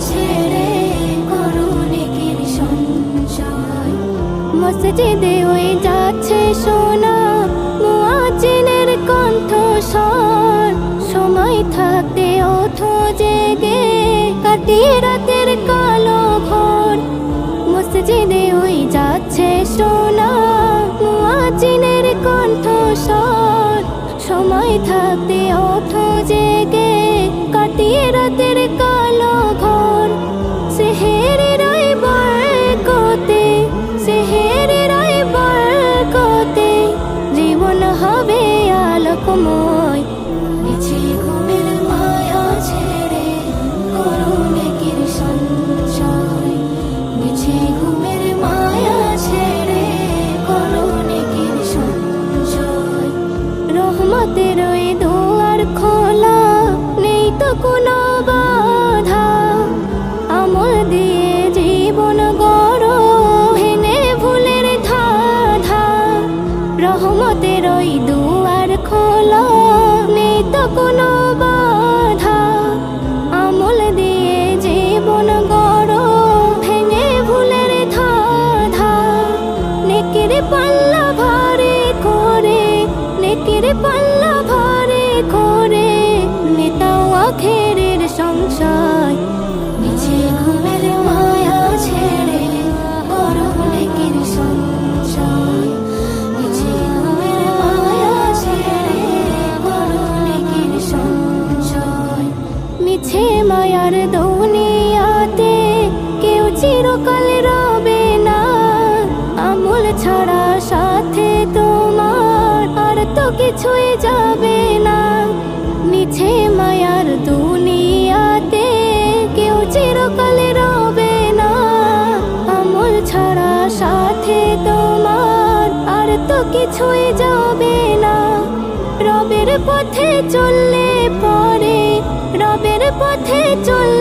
ছেড়ে করো নেকির সঞ্চয়। মসজিদে ওই যাচ্ছে শোনা মুয়াজ্জিনের কণ্ঠস্বর, সময় থাকতে ওঠো জেগে কাটিয়ে রাতের কালো ঘোর। মসজিদে ওই যাচ্ছে শোনা মুয়াজ্জিনের কণ্ঠস্বর, সময় থাকতে ওঠো জেগে কাটিয়ে রাতের কালো ঘোর। সেহেরের ওই বরকতে, সেহেরের ওই বরকতে জীবন হবে আলোকময়। মিছে ঘুমের মায়া ছেড়ে করো নেকির সঞ্চয়। মিছে ঘুমের মায়া ছেড়ে করো নেকির সঞ্চয়। রহমতের ওই দুয়ার খোলা, নেই তো কোনো বাধা। আমল দিয়ে জীবন গড়ো, ভেঙে ভুলের ধাঁধা। রহমতের ওই দুয়ার খোলা, নেই তো কোনো বাধা। আমল দিয়ে জীবন গড়ো, ভেঙে ভুলের ধাঁধা। নেকির পাল্লা ভারে করে, নেকির পাল্লা ভারে করে মেটাও আখেরের সংশয়। মিছে ঘুমের মায়া ছেড়ে করো নেকির সঞ্চয়। মিছে ঘুমের মায়া ছেড়ে করো নেকির সঞ্চয়। মিছে মায়ার দুনিয়াতে কেউ চিরকাল রবে না। আমল ছাড়া সাথে তোমার আর তো কিছুই যাবে না। মিছে মায়ার দুনিয়াতে কেউ চিরকাল রবে না। আমল ছাড়া সাথে তোমার আর তো কিছুই যাবে না। রবের পথে চললে পরে, রবের পথে চললে